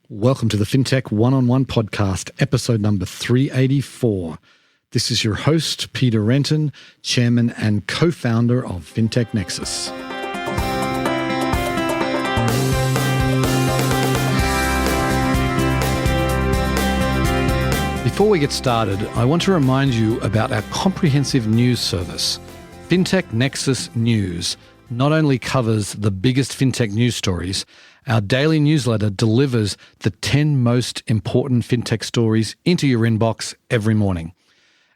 Welcome to the FinTech One-on-One podcast, episode number 384. This is your host, Peter Renton, chairman and co-founder of FinTech Nexus. Before we get started, I want to remind you about our comprehensive news service. FinTech Nexus News not only covers the biggest FinTech news stories, our daily newsletter delivers the 10 most important FinTech stories into your inbox every morning.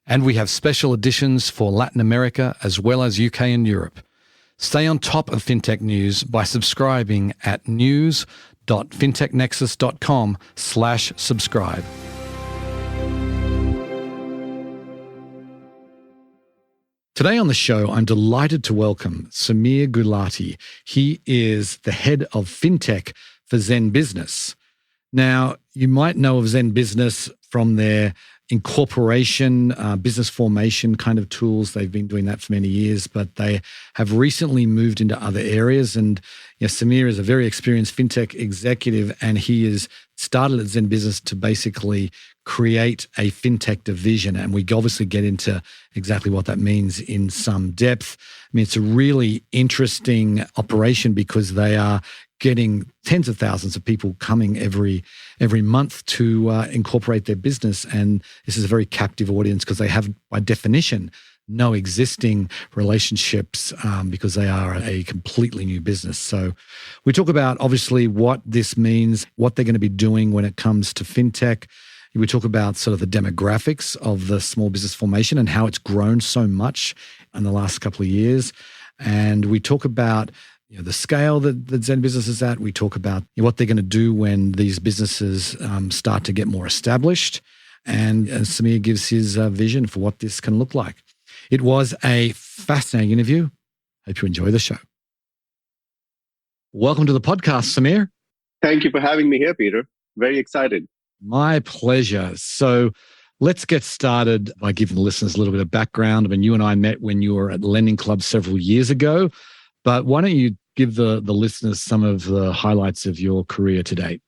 And we have special editions for Latin America as well as UK and Europe. Stay on top of FinTech news by subscribing at news.fintechnexus.com/subscribe. Today on the show, I'm delighted to welcome Samir Gulati. He is the head of FinTech for ZenBusiness. Now, you might know of ZenBusiness from their incorporation, business formation kind of tools. They've been doing that for many years, but they have recently moved into other areas. And Samir is a very experienced FinTech executive, and he has started at ZenBusiness to basically create a FinTech division. And we obviously get into exactly what that means in some depth. I mean, it's a really interesting operation because they are getting tens of thousands of people coming every month to incorporate their business. And this is a very captive audience because they have, by definition, no existing relationships because they are a completely new business. So we talk about, obviously, what this means, what they're going to be doing when it comes to FinTech. We talk about sort of the demographics of the small business formation and how it's grown so much in the last couple of years. And we talk about the scale that ZenBusiness is at. We talk about what they're going to do when these businesses start to get more established. And Samir gives his vision for what this can look like. It was a fascinating interview. Hope you enjoy the show. Welcome to the podcast, Samir. Thank you for having me here, Peter. Very excited. My pleasure. So let's get started by giving the listeners a little bit of background. I mean, you and I met when you were at Lending Club several years ago, but why don't you give the listeners some of the highlights of your career to date?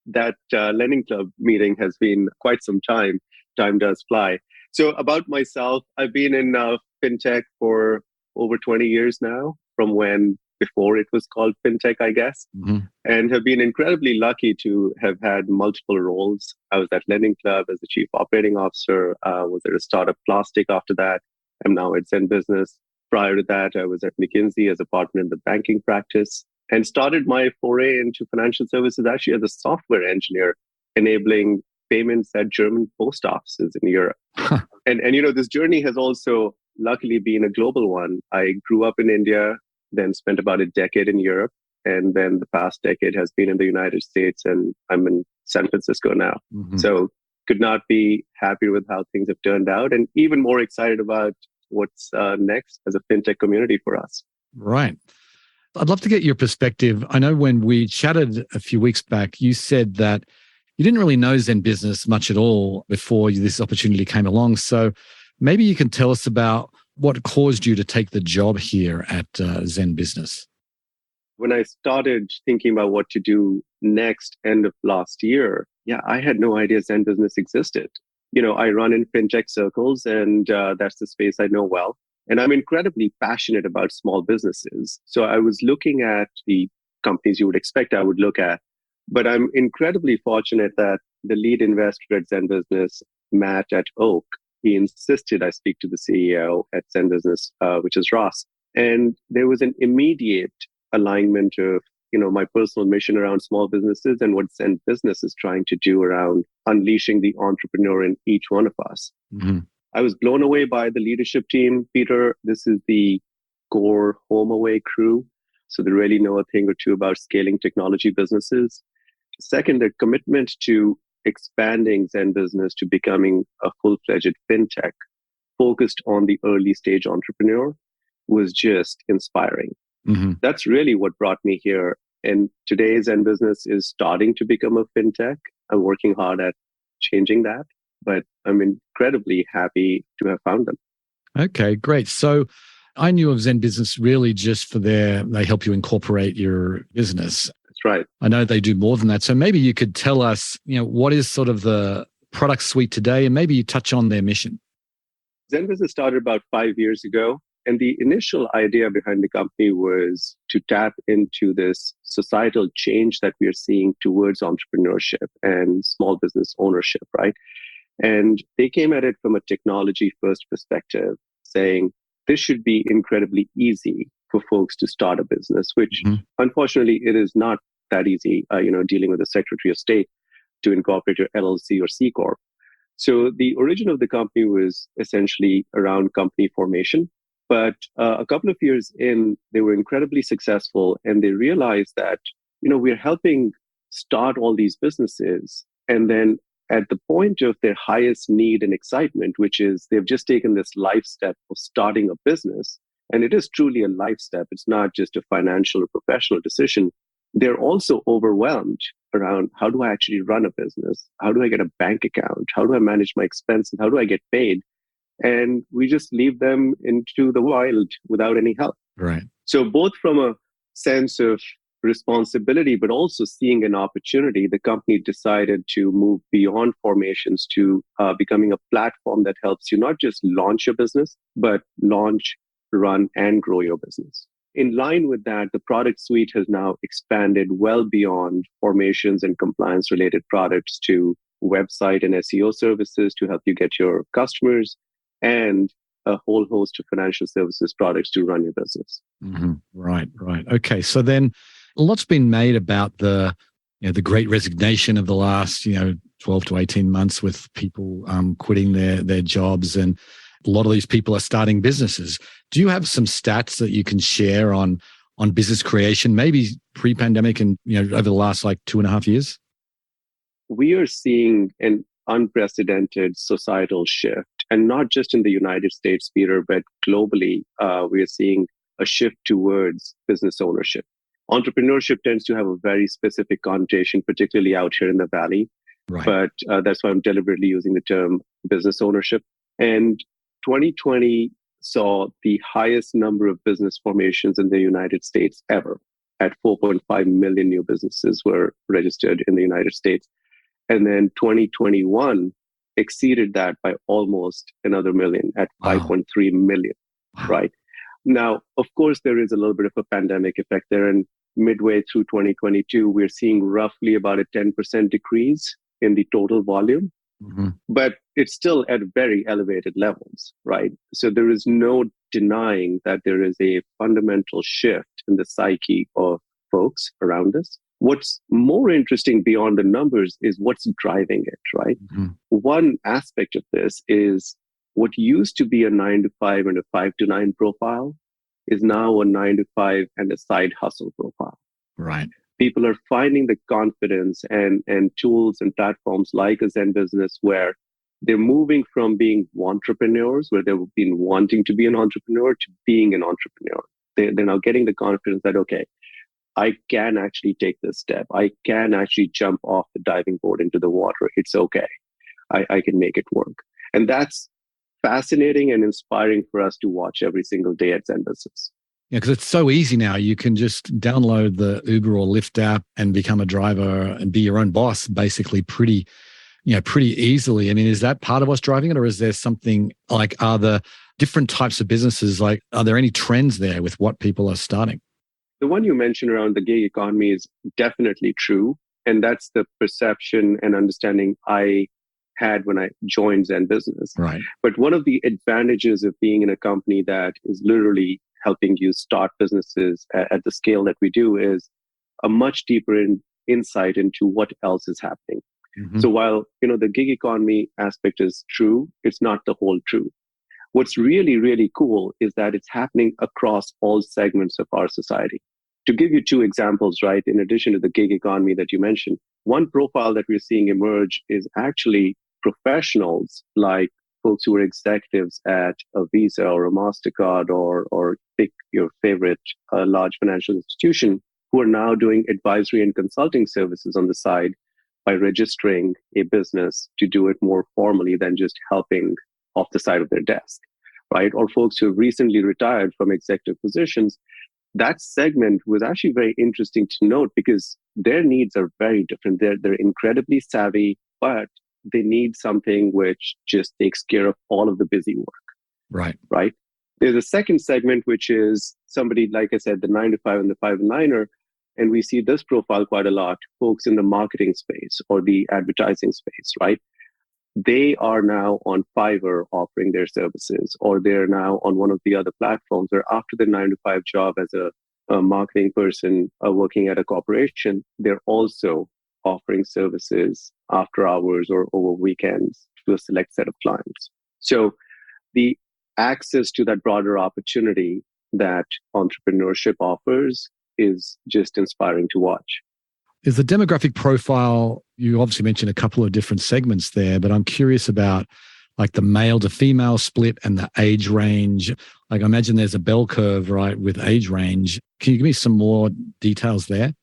That Lending Club meeting has been quite some time. Time does fly. So about myself, I've been in FinTech for over 20 years now, from when before it was called FinTech, I guess, and have been incredibly lucky to have had multiple roles. I was at Lending Club as the chief operating officer, was at a startup Plastic after that. I'm now at ZenBusiness. Prior to that, I was at McKinsey as a partner in the banking practice and started my foray into financial services actually as a software engineer, enabling payments at German post offices in Europe. And this journey has also luckily been a global one. I grew up in India, then spent about a decade in Europe, and then the past decade has been in the United States, and I'm in San Francisco now. So could not be happier with how things have turned out, and even more excited about what's next as a FinTech community for us. Right. I'd love to get your perspective. I know when we chatted a few weeks back, you said that you didn't really know ZenBusiness much at all before this opportunity came along. So maybe you can tell us about what caused you to take the job here at ZenBusiness. When I started thinking about what to do next, end of last year, I had no idea ZenBusiness existed. I run in FinTech circles, and that's the space I know well. And I'm incredibly passionate about small businesses. So I was looking at the companies you would expect I would look at. But I'm incredibly fortunate that the lead investor at ZenBusiness, Matt at Oak, he insisted I speak to the CEO at ZenBusiness, which is Ross. And there was an immediate alignment of, my personal mission around small businesses and what ZenBusiness is trying to do around unleashing the entrepreneur in each one of us. I was blown away by the leadership team, Peter. This is the core HomeAway crew. So they really know a thing or two about scaling technology businesses. Second, their commitment to expanding ZenBusiness to becoming a full-fledged FinTech focused on the early stage entrepreneur was just inspiring. That's really what brought me here. And today, ZenBusiness is starting to become a FinTech. I'm working hard at changing that, but I'm incredibly happy to have found them. Okay, great. So I knew of ZenBusiness really just for they help you incorporate your business. right. I know they do more than that. So maybe you could tell us, what is sort of the product suite today, and maybe you touch on their mission. ZenBusiness started about 5 years ago. And the initial idea behind the company was to tap into this societal change that we are seeing towards entrepreneurship and small business ownership, right? And they came at it from a technology first perspective, saying this should be incredibly easy for folks to start a business, which unfortunately it is not that easy, dealing with the Secretary of State to incorporate your LLC or C Corp. So the origin of the company was essentially around company formation. But a couple of years in, they were incredibly successful, and they realized that, we're helping start all these businesses. And then at the point of their highest need and excitement, which is they've just taken this life step of starting a business, and it is truly a life step. It's not just a financial or professional decision. They're also overwhelmed around, how do I actually run a business? How do I get a bank account? How do I manage my expenses? How do I get paid? And we just leave them into the wild without any help. Right. So both from a sense of responsibility, but also seeing an opportunity, the company decided to move beyond formations to becoming a platform that helps you not just launch your business, but launch, run, and grow your business. In line with that, the product suite has now expanded well beyond formations and compliance related products to website and SEO services to help you get your customers, and a whole host of financial services products to run your business. Right. Okay. So then a lot's been made about the great resignation of the last, 12 to 18 months with people quitting their jobs, and a lot of these people are starting businesses. Do you have some stats that you can share on business creation, maybe pre-pandemic and, over the last 2.5 years? We are seeing an unprecedented societal shift, and not just in the United States, Peter, but globally, we are seeing a shift towards business ownership. Entrepreneurship tends to have a very specific connotation, particularly out here in the Valley. Right. But that's why I'm deliberately using the term business ownership. And 2020 saw the highest number of business formations in the United States ever. At 4.5 million new businesses were registered in the United States. And then 2021 exceeded that by almost another million at 5.3 million, right? Now, of course, there is a little bit of a pandemic effect there. And midway through 2022, we're seeing roughly about a 10% decrease in the total volume. But it's still at very elevated levels, right? So there is no denying that there is a fundamental shift in the psyche of folks around us. What's more interesting beyond the numbers is what's driving it, right? One aspect of this is what used to be a 9 to 5 and a 5 to 9 profile is now a 9 to 5 and a side hustle profile. Right. People are finding the confidence and tools and platforms like a ZenBusiness where they're moving from being entrepreneurs, where they've been wanting to be an entrepreneur, to being an entrepreneur. They're now getting the confidence that, okay, I can actually take this step. I can actually jump off the diving board into the water. It's okay. I can make it work. And that's fascinating and inspiring for us to watch every single day at ZenBusiness. Yeah, because it's so easy now. You can just download the Uber or Lyft app and become a driver and be your own boss, basically pretty easily. I mean, is that part of what's driving it, or is there something are the different types of businesses, are there any trends there with what people are starting? The one you mentioned around the gig economy is definitely true. And that's the perception and understanding I had when I joined ZenBusiness. Right. But one of the advantages of being in a company that is literally helping you start businesses at the scale that we do is a much deeper insight into what else is happening. So while, the gig economy aspect is true, it's not the whole truth. What's really, really cool is that it's happening across all segments of our society. To give you two examples, right, in addition to the gig economy that you mentioned, one profile that we're seeing emerge is actually professionals like folks who are executives at a Visa or a MasterCard or pick your favorite large financial institution, who are now doing advisory and consulting services on the side by registering a business to do it more formally than just helping off the side of their desk, right? Or folks who have recently retired from executive positions that segment was actually very interesting to note because their needs are very different. They're incredibly savvy, but they need something which just takes care of all of the busy work, Right. right? There's a second segment, which is somebody, like I said, the 9 to 5 and the 5-9er. And we see this profile quite a lot, folks in the marketing space or the advertising space, right? They are now on Fiverr offering their services, or they're now on one of the other platforms, or after the 9 to 5 job as a marketing person working at a corporation, they're also offering services after hours or over weekends to a select set of clients. So the access to that broader opportunity that entrepreneurship offers is just inspiring to watch. Is the demographic profile, you obviously mentioned a couple of different segments there, but I'm curious about like the male to female split and the age range. Like I imagine there's a bell curve, right, with age range. Can you give me some more details there?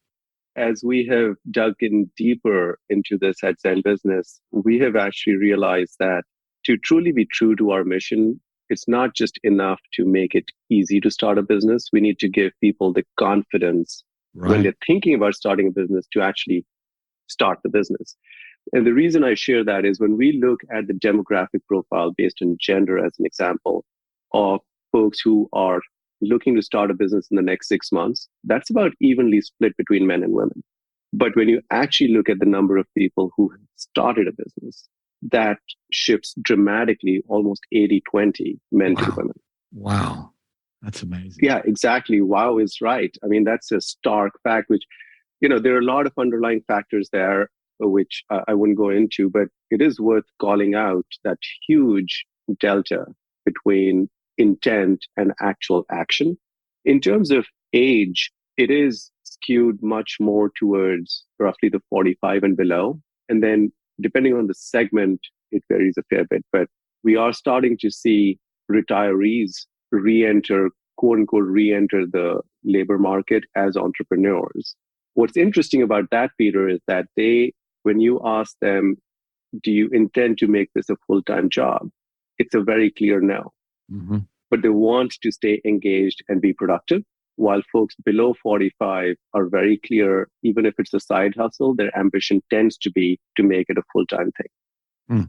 As we have dug in deeper into this at ZenBusiness, we have actually realized that to truly be true to our mission, it's not just enough to make it easy to start a business. We need to give people the confidence when they're thinking about starting a business to actually start the business. And the reason I share that is when we look at the demographic profile based on gender as an example of folks who are looking to start a business in the next 6 months, that's about evenly split between men and women. But when you actually look at the number of people who started a business, that shifts dramatically, almost 80-20 men to women. Wow. That's amazing. Yeah, exactly. Wow is right. I mean, that's a stark fact, which, there are a lot of underlying factors there, which I wouldn't go into, but it is worth calling out that huge delta between intent and actual action. In terms of age, it is skewed much more towards roughly the 45 and below. And then depending on the segment, it varies a fair bit, but we are starting to see retirees quote unquote, re-enter the labor market as entrepreneurs. What's interesting about that, Peter, is that when you ask them, do you intend to make this a full-time job? It's a very clear no. Mm-hmm. But they want to stay engaged and be productive, while folks below 45 are very clear, even if it's a side hustle, their ambition tends to be to make it a full-time thing.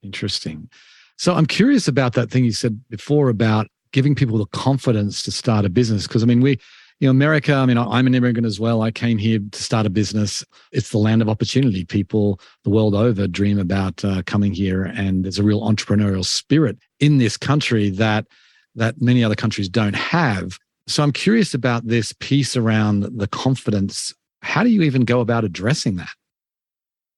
Interesting. So I'm curious about that thing you said before about giving people the confidence to start a business. Because I mean, America, I'm an immigrant as well. I came here to start a business. It's the land of opportunity. People the world over dream about coming here, and there's a real entrepreneurial spirit in this country that many other countries don't have. So I'm curious about this piece around the confidence. How do you even go about addressing that?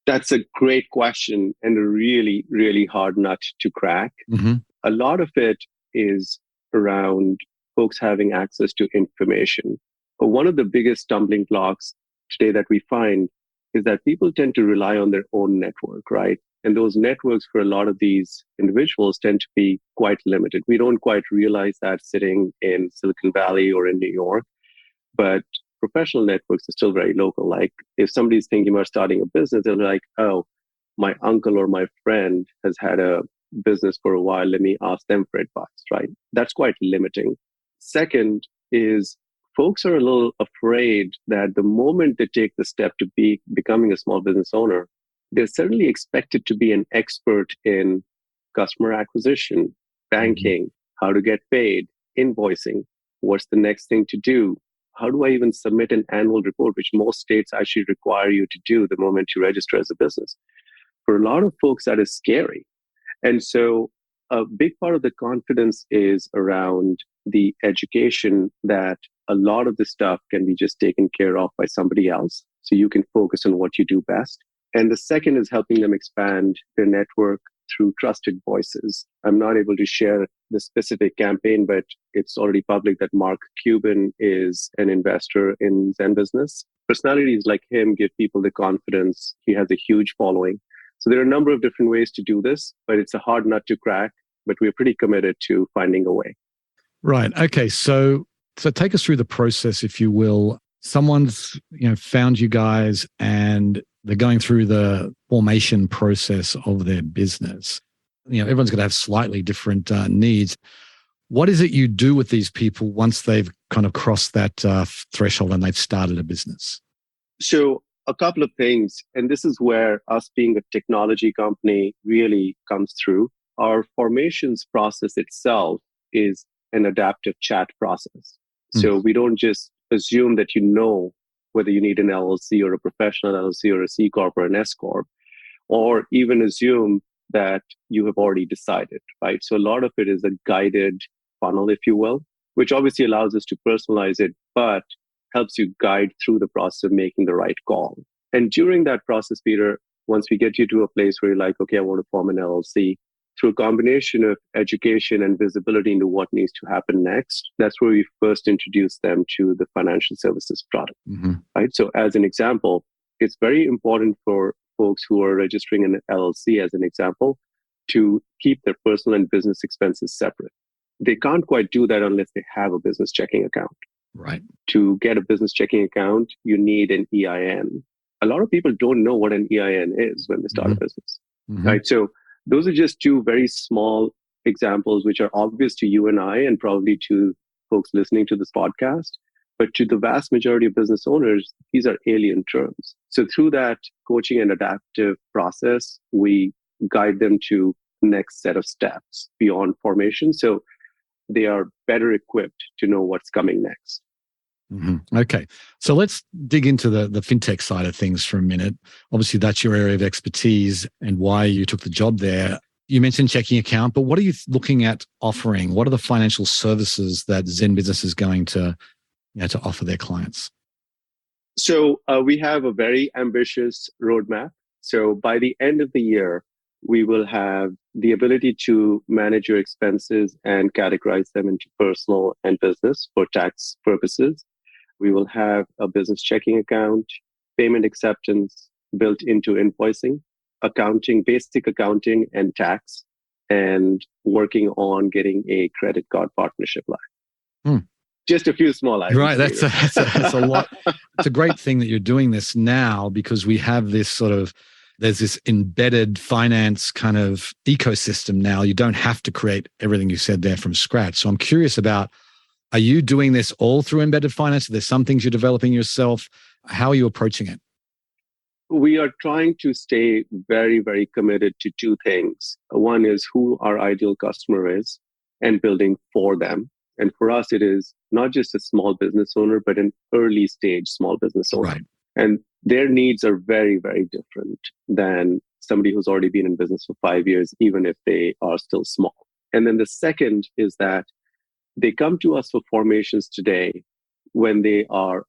That's a great question and a really, really hard nut to crack. Mm-hmm. A lot of it is around folks having access to information. But one of the biggest stumbling blocks today that we find is that people tend to rely on their own network, right? And those networks for a lot of these individuals tend to be quite limited. We don't quite realize that sitting in Silicon Valley or in New York, but professional networks are still very local. Like if somebody's thinking about starting a business, they're like, oh, my uncle or my friend has had a business for a while. Let me ask them for advice, right? That's quite limiting. Second is folks are a little afraid that the moment they take the step to becoming a small business owner, they're certainly expected to be an expert in customer acquisition, banking, how to get paid, invoicing, what's the next thing to do, how do I even submit an annual report, which most states actually require you to do the moment you register as a business. For a lot of folks, that is scary. And so a big part of the confidence is around the education that a lot of the stuff can be just taken care of by somebody else. So you can focus on what you do best. And the second is helping them expand their network through trusted voices. I'm not able to share the specific campaign, but it's already public that Mark Cuban is an investor in ZenBusiness. Personalities like him give people the confidence. He has a huge following. So there are a number of different ways to do this, but it's a hard nut to crack, but we're pretty committed to finding a way. Right. Okay. So take us through the process, if you will. Someone's, found you guys and they're going through the formation process of their business. Everyone's going to have slightly different needs. What is it you do with these people once they've kind of crossed that threshold and they've started a business? So a couple of things, and this is where us being a technology company really comes through. Our formations process itself is an adaptive chat process. So we don't just assume that you know whether you need an LLC or a professional LLC or a C Corp or an S Corp, or even assume that you have already decided, right? So a lot of it is a guided funnel, if you will, which obviously allows us to personalize it, but helps you guide through the process of making the right call. And during that process, Peter, once we get you to a place where you're like, okay, I want to form an LLC, through a combination of education and visibility into what needs to happen next, that's where we first introduce them to the financial services product, right? So as an example, it's very important for folks who are registering an LLC, as an example, to keep their personal and business expenses separate. They can't quite do that unless they have a business checking account. Right. To get a business checking account, you need an EIN. A lot of people don't know what an EIN is when they start a business, right? So those are just two very small examples, which are obvious to you and I, and probably to folks listening to this podcast. But to the vast majority of business owners, these are alien terms. So through that coaching and adaptive process, we guide them to the next set of steps beyond formation. So they are better equipped to know what's coming next. Okay. So let's dig into the fintech side of things for a minute. Obviously, that's your area of expertise and why you took the job there. You mentioned checking account, but what are you looking at offering? What are the financial services that ZenBusiness is going to offer their clients? So we have a very ambitious roadmap. So by the end of the year, we will have the ability to manage your expenses and categorize them into personal and business for tax purposes. We will have a business checking account, payment acceptance built into invoicing, accounting, basic accounting and tax, and working on getting a credit card partnership live. Just a few small items. Right. That's a lot. It's a great thing that you're doing this now, because we have this there's this embedded finance kind of ecosystem now. You don't have to create everything you said there from scratch. So I'm curious about, are you doing this all through embedded finance? Are there some things you're developing yourself? How are you approaching it? We are trying to stay very, very committed to two things. One is who our ideal customer is and building for them. And for us, it is not just a small business owner, but an early stage small business owner. Right. And their needs are very, very different than somebody who's already been in business for 5 years, even if they are still small. And then the second is that they come to us for formations today when they are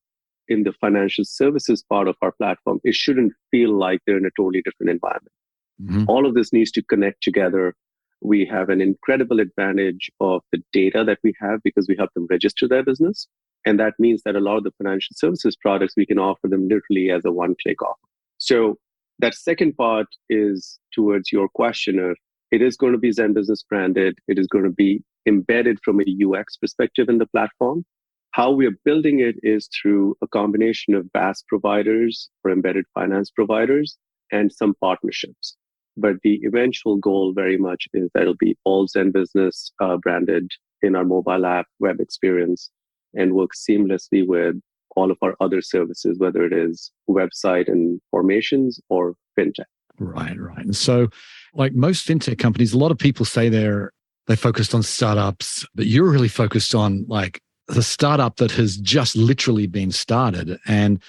in the financial services part of our platform. It shouldn't feel like they're in a totally different environment. All of this needs to connect together. We have an incredible advantage of the data that we have because we help them register their business. And that means that a lot of the financial services products, we can offer them literally as a one-click offer. So that second part is towards your question of, it is going to be ZenBusiness branded. It is going to be embedded from a UX perspective in the platform. How we are building it is through a combination of BaaS providers or embedded finance providers and some partnerships. But the eventual goal very much is that it'll be all ZenBusiness branded in our mobile app, web experience, and work seamlessly with all of our other services, whether it is website and formations or fintech. Right. And so, like most fintech companies, a lot of people say they're focused on startups, but you're really focused on like the startup that has just literally been started. And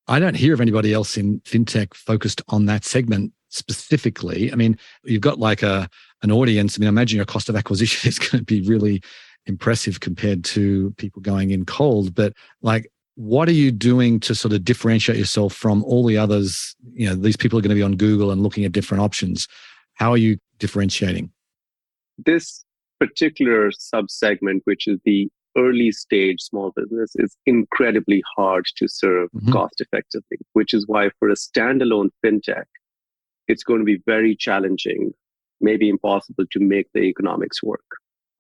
I don't hear of anybody else in fintech focused on that segment specifically. I mean, you've got like an audience. I mean, I imagine your cost of acquisition is going to be really impressive compared to people going in cold. But like, what are you doing to sort of differentiate yourself from all the others? You know, these people are going to be on Google and looking at different options. How are you differentiating? This particular subsegment, which is the early stage small business, is incredibly hard to serve cost effectively, which is why for a standalone fintech, it's going to be very challenging, maybe impossible to make the economics work,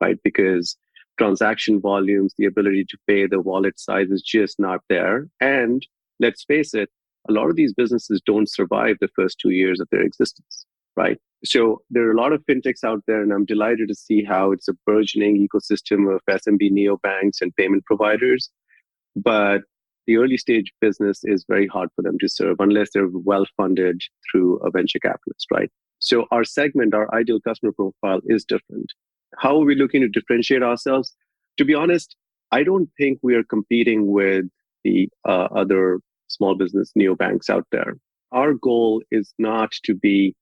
right? Because transaction volumes, the ability to pay, the wallet size is just not there. And let's face it, a lot of these businesses don't survive the first 2 years of their existence. right? So there are a lot of fintechs out there, and I'm delighted to see how it's a burgeoning ecosystem of SMB neobanks and payment providers. But the early stage business is very hard for them to serve unless they're well funded through a venture capitalist, right? So our segment, our ideal customer profile is different. How are we looking to differentiate ourselves? To be honest, I don't think we are competing with the other small business neobanks out there. Our goal is not to be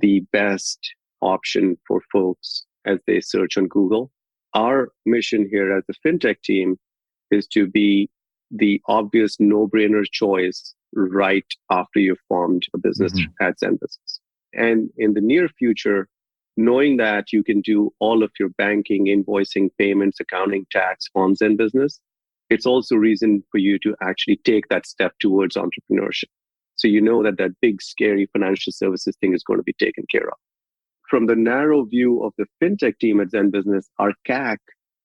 the best option for folks as they search on Google. Our mission here as a fintech team is to be the obvious no-brainer choice right after you've formed a business at ZenBusiness. And in the near future, knowing that you can do all of your banking, invoicing, payments, accounting, tax on ZenBusiness, it's also reason for you to actually take that step towards entrepreneurship. So you know that that big, scary financial services thing is going to be taken care of. From the narrow view of the fintech team at ZenBusiness, our CAC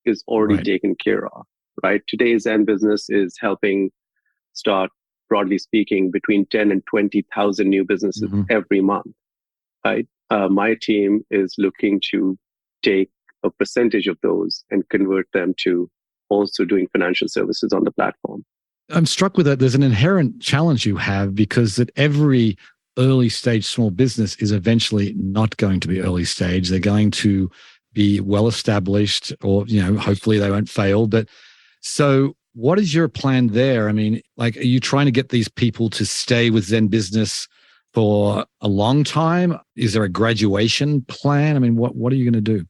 is already taken care of, right? Today, ZenBusiness is helping start, broadly speaking, between 10 and 20,000 new businesses every month, right? My team is looking to take a percentage of those and convert them to also doing financial services on the platform. I'm struck with that. There's an inherent challenge you have because that every early stage small business is eventually not going to be early stage. They're going to be well established, or, you know, hopefully they won't fail. But so what is your plan there? I mean, like, are you trying to get these people to stay with ZenBusiness for a long time? Is there a graduation plan? I mean, what are you going to do?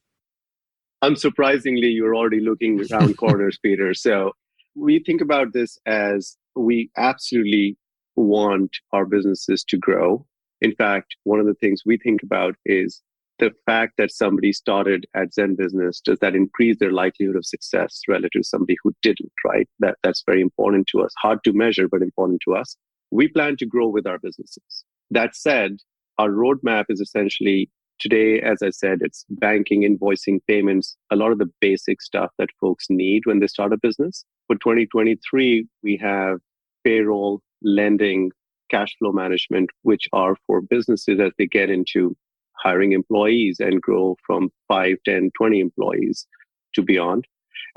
Unsurprisingly, you're already looking around corners, Peter. So we think about this as we absolutely want our businesses to grow. In fact, one of the things we think about is the fact that somebody started at ZenBusiness, does that increase their likelihood of success relative to somebody who didn't, right? That's very important to us. Hard to measure, but important to us. We plan to grow with our businesses. That said, our roadmap is essentially today, as I said, it's banking, invoicing, payments, a lot of the basic stuff that folks need when they start a business. For 2023, we have payroll, lending, cash flow management, which are for businesses as they get into hiring employees and grow from 5, 10, 20 employees to beyond.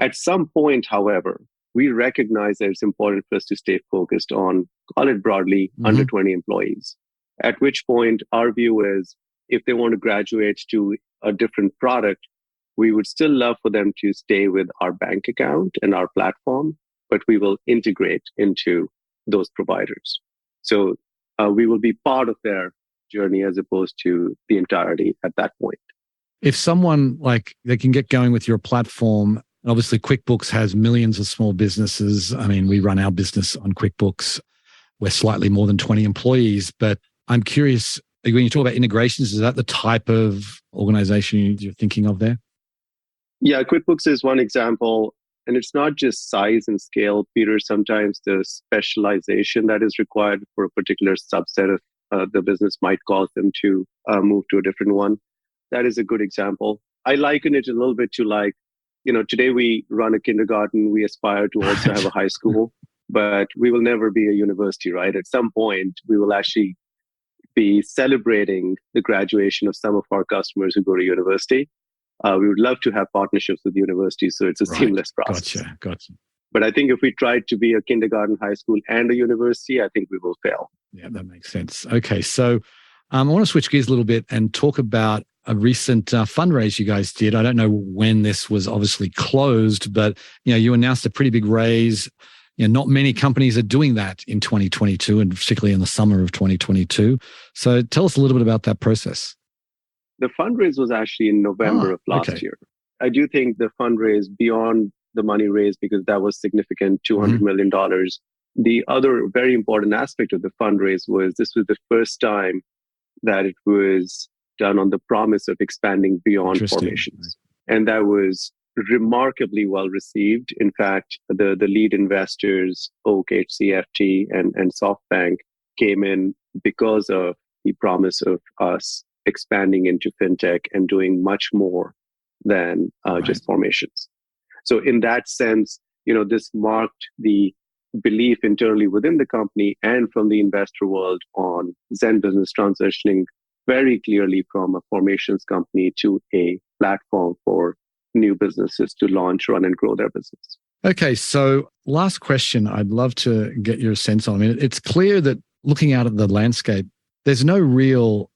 At some point, however, we recognize that it's important for us to stay focused on, call it broadly, under 20 employees. At which point, our view is if they want to graduate to a different product, we would still love for them to stay with our bank account and our platform, but we will integrate into those providers. So we will be part of their journey as opposed to the entirety at that point. If someone, like, they can get going with your platform, obviously QuickBooks has millions of small businesses. I mean, we run our business on QuickBooks. We're slightly more than 20 employees, but I'm curious, when you talk about integrations, is that the type of organization you're thinking of there? Yeah, QuickBooks is one example. And it's not just size and scale, Peter. Sometimes the specialization that is required for a particular subset of the business might cause them to move to a different one. That is a good example. I liken it a little bit to, like, you know, today we run a kindergarten. We aspire to also have a high school, but we will never be a university, right? At some point, we will actually be celebrating the graduation of some of our customers who go to university. We would love to have partnerships with universities, so it's a seamless process. Gotcha. But I think if we tried to be a kindergarten, high school, and a university, I think we will fail. Yeah, that makes sense. Okay, so I want to switch gears a little bit and talk about a recent fundraise you guys did. I don't know when this was obviously closed, but you announced a pretty big raise. Not many companies are doing that in 2022, and particularly in the summer of 2022. So tell us a little bit about that process. The fundraise was actually in November of last year. I do think the fundraise, beyond the money raised, because that was significant, $200 million. The other very important aspect of the fundraise was this was the first time that it was done on the promise of expanding beyond formations. And that was remarkably well received. In fact, the lead investors, Oak, HCFT, and SoftBank, came in because of the promise of us expanding into fintech and doing much more than just formations. So in that sense, this marked the belief internally within the company and from the investor world on ZenBusiness transitioning very clearly from a formations company to a platform for new businesses to launch, run, and grow their business. Okay, so last question I'd love to get your sense on. I mean, it's clear that looking out at the landscape, there's no real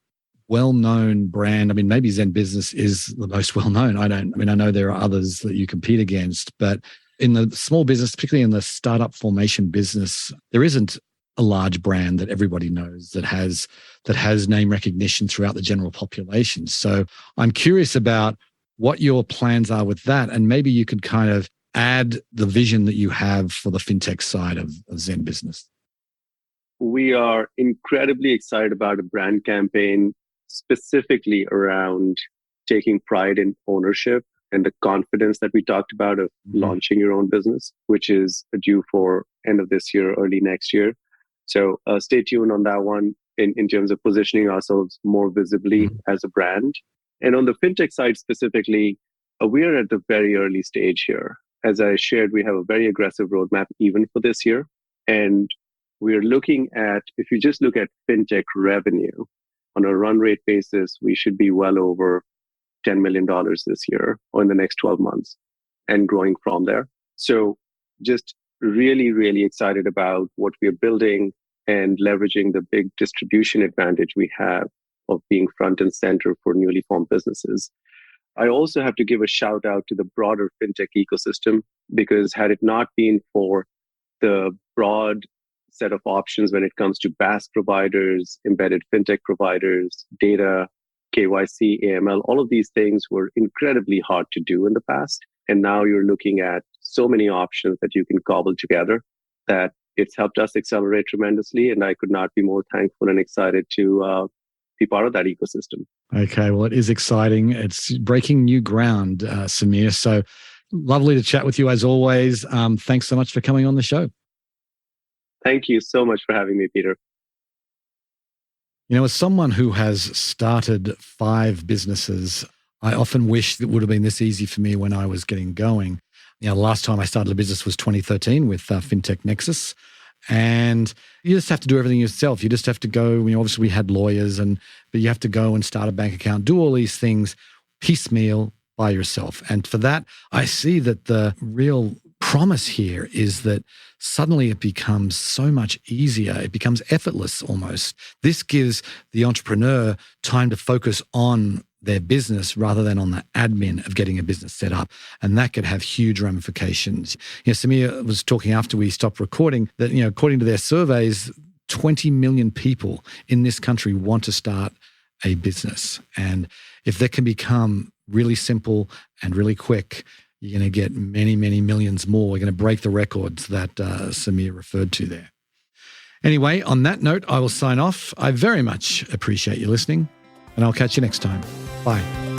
well-known brand. I mean, maybe ZenBusiness is the most well-known. I know there are others that you compete against, but in the small business, particularly in the startup formation business, there isn't a large brand that everybody knows that has name recognition throughout the general population. So I'm curious about what your plans are with that, and maybe you could kind of add the vision that you have for the fintech side of ZenBusiness. We are incredibly excited about a brand campaign specifically around taking pride in ownership and the confidence that we talked about of launching your own business, which is due for end of this year, early next year. So stay tuned on that one in terms of positioning ourselves more visibly as a brand. And on the fintech side specifically, we are at the very early stage here. As I shared, we have a very aggressive roadmap even for this year. And we're looking at, if you just look at fintech revenue on a run rate basis, we should be well over $10 million this year or in the next 12 months and growing from there. So just really, really excited about what we're building and leveraging the big distribution advantage we have of being front and center for newly formed businesses. I also have to give a shout out to the broader fintech ecosystem, because had it not been for the broad set of options when it comes to BaaS providers, embedded fintech providers, data, KYC, AML, all of these things were incredibly hard to do in the past. And now you're looking at so many options that you can cobble together that it's helped us accelerate tremendously. And I could not be more thankful and excited to be part of that ecosystem. Okay, well, it is exciting. It's breaking new ground, Samir. So lovely to chat with you as always. Thanks so much for coming on the show. Thank you so much for having me, Peter. You know, as someone who has started 5 businesses, I often wish it would have been this easy for me when I was getting going. You know, the last time I started a business was 2013 with FinTech Nexus. And you just have to do everything yourself. You just have to go, obviously we had lawyers, but you have to go and start a bank account, do all these things piecemeal by yourself. And for that, I see that the real promise here is that suddenly it becomes so much easier. It becomes effortless almost. This gives the entrepreneur time to focus on their business rather than on the admin of getting a business set up. And that could have huge ramifications. Samir was talking after we stopped recording that, according to their surveys, 20 million people in this country want to start a business. And if that can become really simple and really quick, you're going to get many, many millions more. We're going to break the records that Samir referred to there. Anyway, on that note, I will sign off. I very much appreciate you listening, and I'll catch you next time. Bye.